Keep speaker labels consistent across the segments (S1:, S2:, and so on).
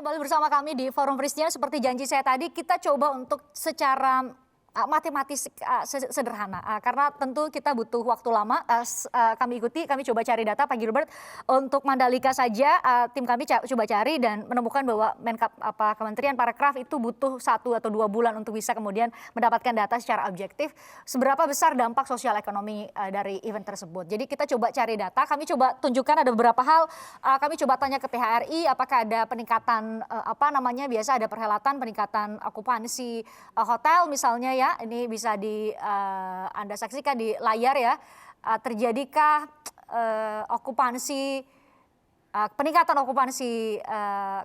S1: Kembali bersama kami di Forum Presiden. Seperti janji saya tadi, kita coba untuk secara matematis sederhana. Karena tentu kita butuh waktu lama. Kami coba cari data Pak Gilbert. Untuk Mandalika saja tim kami coba cari dan menemukan bahwa Kementerian Parekraf itu butuh 1 atau 2 bulan untuk bisa kemudian mendapatkan data secara objektif. Seberapa besar dampak sosial ekonomi dari event tersebut. Jadi kita coba cari data, kami coba tunjukkan ada beberapa hal. Kami coba tanya ke PHRI apakah ada peningkatan biasa ada perhelatan peningkatan okupansi hotel misalnya ya. Ini bisa Anda saksikan di layar ya. Terjadikah peningkatan okupansi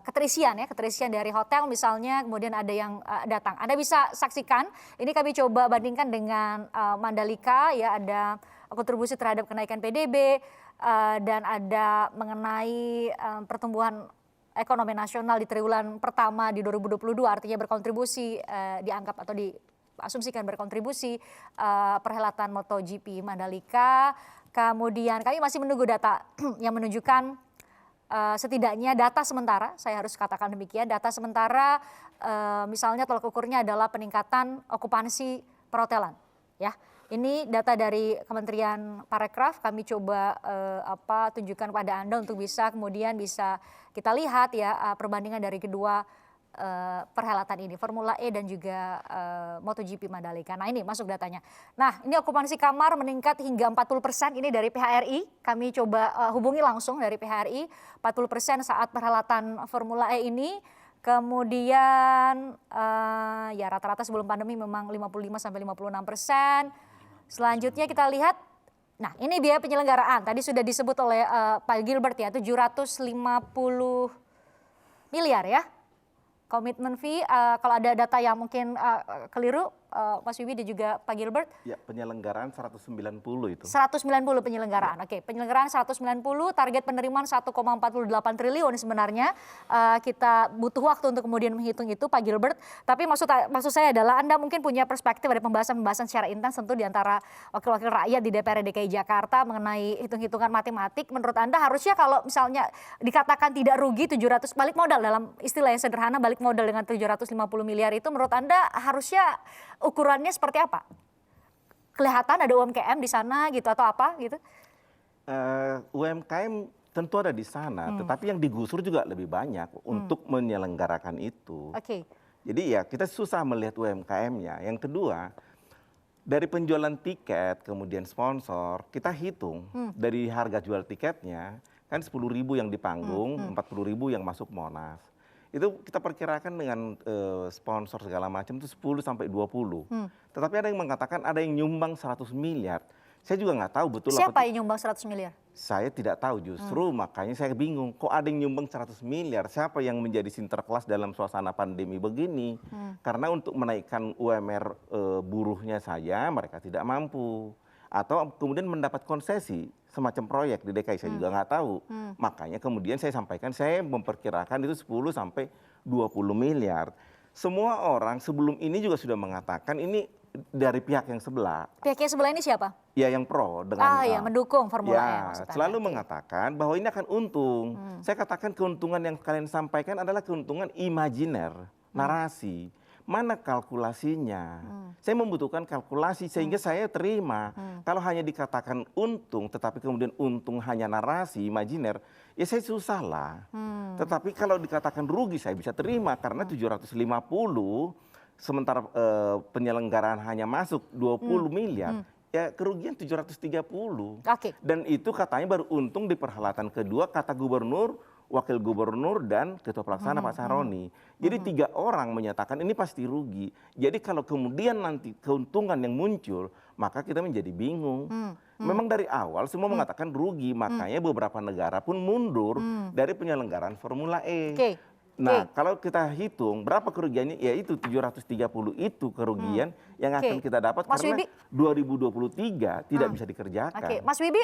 S1: keterisian dari hotel misalnya, kemudian ada yang datang. Anda bisa saksikan, ini kami coba bandingkan dengan Mandalika ya, ada kontribusi terhadap kenaikan PDB dan ada mengenai pertumbuhan ekonomi nasional di triwulan pertama di 2022, artinya berkontribusi dianggap atau diasumsikan berkontribusi perhelatan MotoGP Mandalika. Kemudian kami masih menunggu data yang menunjukkan setidaknya data sementara, saya harus katakan demikian, data sementara misalnya tolak ukurnya adalah peningkatan okupansi perhotelan. Ya, ini data dari Kementerian Parekraf, kami coba tunjukkan pada Anda untuk bisa kemudian bisa kita lihat ya perbandingan dari kedua perhelatan ini, Formula E dan juga MotoGP Mandalika. Nah ini masuk datanya. Nah ini okupansi kamar meningkat hingga 40%, ini dari PHRI. Kami coba hubungi langsung dari PHRI, 40% saat perhelatan Formula E ini. Kemudian ya rata-rata sebelum pandemi memang 55-56%. Selanjutnya kita lihat, nah ini biaya penyelenggaraan. Tadi sudah disebut oleh Pak Gilbert ya, 750 miliar ya. Komitmen fee, kalau ada data yang mungkin keliru, Mas Wibi dan juga Pak Gilbert.
S2: Ya, penyelenggaraan 190 itu. 190
S1: penyelenggaraan, ya. Oke, penyelenggaraan 190, target penerimaan 1,48 triliun sebenarnya. Kita butuh waktu untuk kemudian menghitung itu Pak Gilbert. Tapi maksud saya adalah Anda mungkin punya perspektif dari pembahasan secara intens tentu di antara wakil-wakil rakyat di DPR DKI Jakarta mengenai hitung-hitungan matematik. Menurut Anda harusnya kalau misalnya dikatakan tidak rugi 700 balik modal, dalam istilah yang sederhana balik modal dengan 750 miliar itu, menurut Anda harusnya ukurannya seperti apa? Kelihatan ada UMKM di sana gitu atau apa gitu?
S2: UMKM tentu ada di sana, tetapi yang digusur juga lebih banyak untuk menyelenggarakan itu.
S1: Oke.
S2: Jadi ya kita susah melihat UMKM-nya. Yang kedua, dari penjualan tiket kemudian sponsor, kita hitung dari harga jual tiketnya kan 10.000 yang di panggung, 40.000 yang masuk Monas. Itu kita perkirakan dengan sponsor segala macam itu 10 sampai 20. Tetapi ada yang mengatakan ada yang nyumbang 100 miliar. Saya juga nggak tahu betul.
S1: Siapa yang nyumbang 100 miliar?
S2: Saya tidak tahu justru, makanya saya bingung. Kok ada yang nyumbang 100 miliar? Siapa yang menjadi sinterklas dalam suasana pandemi begini? Karena untuk menaikkan UMR buruhnya saja mereka tidak mampu. Atau kemudian mendapat konsesi semacam proyek di DKI, saya juga nggak tahu. Makanya kemudian saya sampaikan, saya memperkirakan itu 10 sampai 20 miliar. Semua orang sebelum ini juga sudah mengatakan ini dari pihak yang sebelah.
S1: Pihak yang sebelah ini siapa?
S2: Ya yang pro dengan
S1: ya mendukung Formula E maksudnya.
S2: Selalu mengatakan bahwa ini akan untung. Saya katakan keuntungan yang kalian sampaikan adalah keuntungan imajiner, narasi. Mana kalkulasinya? Saya membutuhkan kalkulasi sehingga saya terima. Kalau hanya dikatakan untung, tetapi kemudian untung hanya narasi, imajiner, ya saya susah lah. Tetapi kalau dikatakan rugi, saya bisa terima karena 750, sementara penyelenggaraan hanya masuk 20 miliar. Ya kerugian 730. Dan itu katanya baru untung di perhelatan kedua, kata gubernur, wakil gubernur dan ketua pelaksana Pak Saroni. Jadi 3 orang menyatakan ini pasti rugi. Jadi kalau kemudian nanti keuntungan yang muncul, maka kita menjadi bingung. Memang dari awal semua mengatakan rugi, makanya beberapa negara pun mundur dari penyelenggaraan Formula E. Nah, kalau kita hitung berapa kerugiannya, ya itu 730 itu kerugian yang akan kita dapat
S1: Mas
S2: karena
S1: Wibi,
S2: 2023 tidak bisa dikerjakan.
S1: Mas Wibi,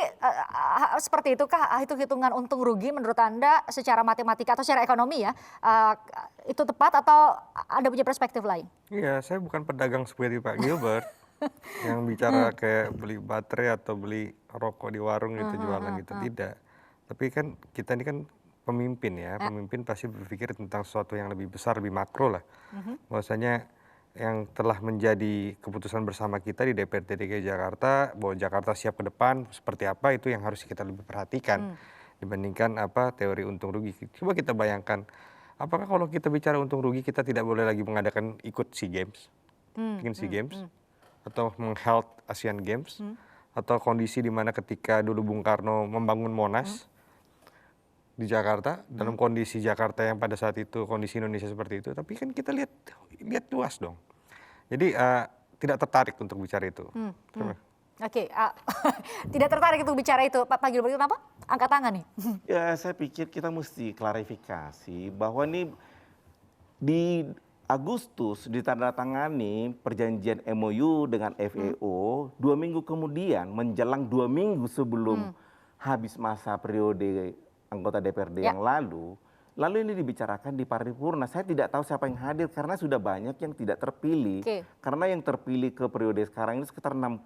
S1: seperti itukah hitung-hitungan untung rugi menurut Anda secara matematika atau secara ekonomi ya, itu tepat atau ada punya perspektif lain?
S3: Iya, saya bukan pedagang seperti Pak Gilbert yang bicara kayak beli baterai atau beli rokok di warung gitu jualan gitu, tidak. Tapi kan kita ini kan pemimpin ya, pemimpin pasti berpikir tentang sesuatu yang lebih besar, lebih makro lah. Bahwasanya yang telah menjadi keputusan bersama kita di DPRD DKI Jakarta, bahwa Jakarta siap ke depan seperti apa, itu yang harus kita lebih perhatikan dibandingkan teori untung rugi. Coba kita bayangkan, apakah kalau kita bicara untung rugi kita tidak boleh lagi mengadakan ikut SEA Games, bikin SEA Games, atau meng-held Asian Games, atau kondisi di mana ketika dulu Bung Karno membangun Monas di Jakarta, dalam kondisi Jakarta yang pada saat itu kondisi Indonesia seperti itu, tapi kan kita lihat luas dong. Jadi tidak tertarik untuk bicara itu.
S1: Oke, tidak tertarik untuk bicara itu. Pak Gilbert, kenapa? Angkat tangan nih.
S2: Ya, saya pikir kita mesti klarifikasi bahwa ini di Agustus ditandatangani perjanjian MOU dengan FAO, 2 minggu kemudian menjelang 2 minggu sebelum habis masa periode anggota DPRD yang lalu ini dibicarakan di paripurna. Saya tidak tahu siapa yang hadir karena sudah banyak yang tidak terpilih. Karena yang terpilih ke periode sekarang ini sekitar 60%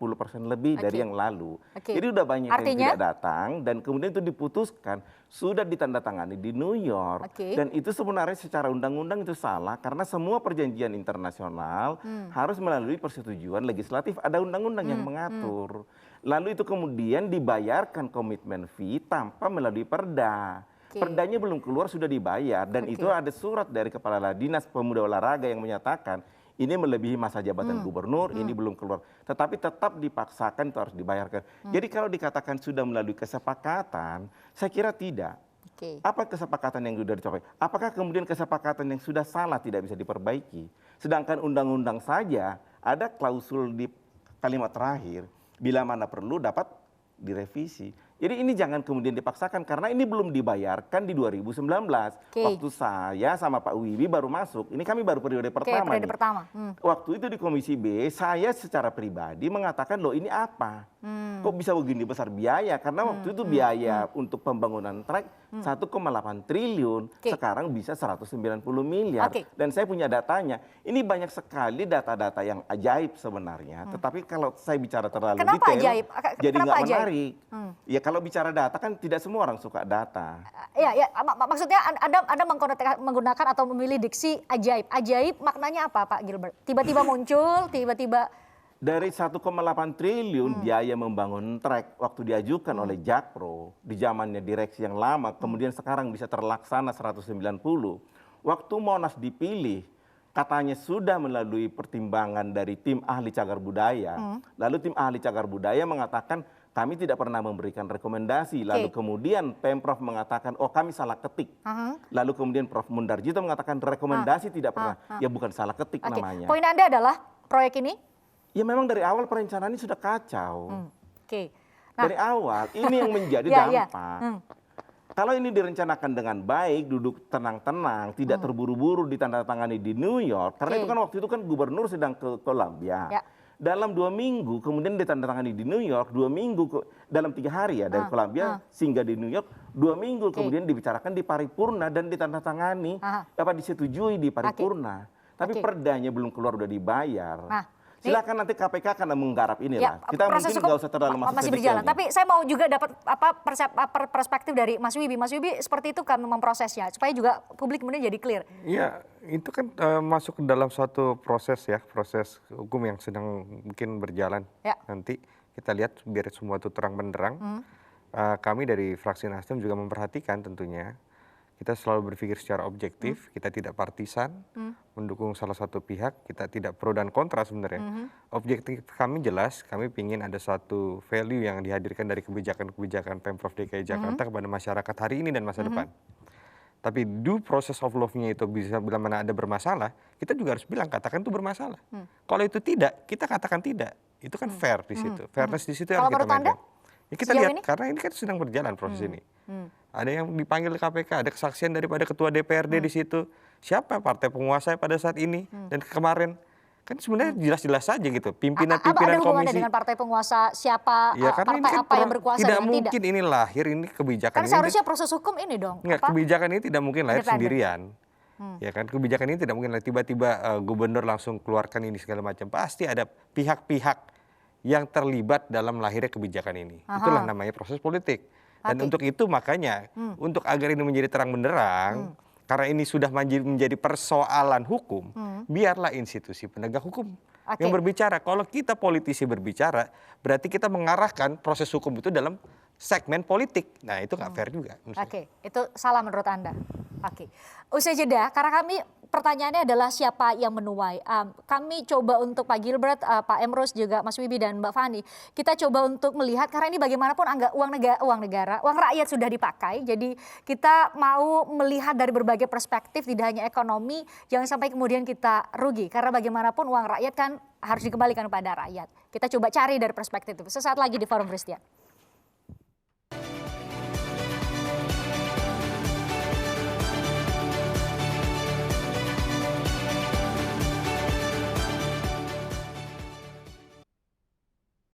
S2: lebih dari yang lalu. Jadi udah banyak yang tidak datang dan kemudian itu diputuskan sudah ditandatangani di New York. Dan itu sebenarnya secara undang-undang itu salah karena semua perjanjian internasional harus melalui persetujuan legislatif. Ada undang-undang yang mengatur. Lalu itu kemudian dibayarkan komitmen fee tanpa melalui perda. Perdanya belum keluar sudah dibayar dan itu ada surat dari Kepala Dinas Pemuda Olahraga yang menyatakan ini melebihi masa jabatan gubernur, ini belum keluar. Tetapi tetap dipaksakan itu harus dibayarkan. Jadi kalau dikatakan sudah melalui kesepakatan, saya kira tidak. Apa kesepakatan yang sudah dicapai? Apakah kemudian kesepakatan yang sudah salah tidak bisa diperbaiki? Sedangkan undang-undang saja ada klausul di kalimat terakhir, bila mana perlu dapat direvisi. Jadi ini jangan kemudian dipaksakan karena ini belum dibayarkan di 2019. Waktu saya sama Pak Wibi baru masuk, ini kami baru periode pertama. Waktu itu di Komisi B, saya secara pribadi mengatakan loh ini apa? Kok bisa begini besar biaya? Karena waktu itu biaya untuk pembangunan trek 1,8 triliun, sekarang bisa 190 miliar. Dan saya punya datanya. Ini banyak sekali data-data yang ajaib sebenarnya. Tetapi kalau saya bicara terlalu detail, jadi nggak menarik. Ya kalau bicara data kan tidak semua orang suka data.
S1: Ya, maksudnya Anda menggunakan atau memilih diksi ajaib. Ajaib maknanya apa Pak Gilbert? Tiba-tiba muncul, tiba-tiba...
S2: Dari 1,8 triliun biaya membangun trek waktu diajukan oleh Jakpro di zamannya direksi yang lama, kemudian sekarang bisa terlaksana 190. Waktu Monas dipilih, katanya sudah melalui pertimbangan dari tim ahli cagar budaya. Lalu tim ahli cagar budaya mengatakan kami tidak pernah memberikan rekomendasi. Lalu kemudian Pemprov mengatakan, oh kami salah ketik. Lalu kemudian Prof. Mundarjito mengatakan rekomendasi tidak pernah. Ya bukan salah ketik namanya.
S1: Poin Anda adalah proyek ini?
S2: Ya memang dari awal perencanaan ini sudah kacau. Dari awal ini yang menjadi dampak. Kalau ini direncanakan dengan baik, duduk tenang-tenang, tidak terburu-buru ditandatangani di New York. Karena itu kan waktu itu kan gubernur sedang ke Columbia. Dalam 2 minggu kemudian ditandatangani di New York, 2 minggu dalam 3 hari ya dari Columbia singgah di New York, 2 minggu kemudian dibicarakan di paripurna dan ditandatangani, disetujui di paripurna. Tapi perdanya belum keluar udah dibayar. Silakan nanti KPK akan menggarap inilah. Kita mungkin nggak usah terlalu masuk ke
S1: berjalan. Tapi saya mau juga dapat perspektif dari Mas Wibi. Mas Wibi seperti itu kan memprosesnya supaya juga publik kemudian jadi clear.
S3: Iya, itu kan masuk ke dalam suatu proses ya, proses hukum yang sedang mungkin berjalan. Nanti kita lihat biar semua itu terang benderang. Kami dari fraksi Nasdem juga memperhatikan tentunya. Kita selalu berpikir secara objektif, kita tidak partisan, mendukung salah satu pihak, kita tidak pro dan kontra sebenarnya. Objektif kami jelas, kami ingin ada suatu value yang dihadirkan dari kebijakan-kebijakan Pemprov DKI Jakarta kepada masyarakat hari ini dan masa depan. Tapi due process of love-nya itu bisa bila mana ada bermasalah, kita juga harus bilang katakan itu bermasalah. Kalau itu tidak, kita katakan tidak. Itu kan fair di situ. Fairness di situ yang kita mainkan. Ya kita lihat, karena ini kan sedang berjalan proses ini. Ada yang dipanggil KPK, ada kesaksian daripada ketua DPRD di situ. Siapa partai penguasa pada saat ini dan kemarin? Kan sebenarnya jelas-jelas saja gitu. Pimpinan-pimpinan
S1: komisi. Ada hubungannya dengan partai penguasa, siapa,
S3: ya,
S1: partai
S3: kan
S1: apa yang berkuasa
S3: tidak
S1: dan
S3: mungkin ini lahir, ini kebijakan.
S1: Kan seharusnya proses hukum ini dong.
S3: Enggak, kebijakan ini tidak mungkin lahir sendirian. Ya kan, kebijakan ini tidak mungkin lahir tiba-tiba gubernur langsung keluarkan ini segala macam. Pasti ada pihak-pihak yang terlibat dalam lahirnya kebijakan ini. Itulah namanya proses politik. Dan untuk itu makanya, untuk agar ini menjadi terang benderang, karena ini sudah menjadi persoalan hukum, biarlah institusi penegak hukum yang berbicara. Kalau kita politisi berbicara, berarti kita mengarahkan proses hukum itu dalam segmen politik. Nah itu nggak fair juga.
S1: Itu salah menurut Anda. Usai jeda, karena kami pertanyaannya adalah siapa yang menuai. Kami coba untuk Pak Gilbert, Pak Emrus, juga Mas Wibi dan Mbak Fani. Kita coba untuk melihat, karena ini bagaimanapun uang negara, uang rakyat sudah dipakai. Jadi kita mau melihat dari berbagai perspektif, tidak hanya ekonomi, jangan sampai kemudian kita rugi. Karena bagaimanapun uang rakyat kan harus dikembalikan kepada rakyat. Kita coba cari dari perspektif itu. Sesaat lagi di Forum Christian.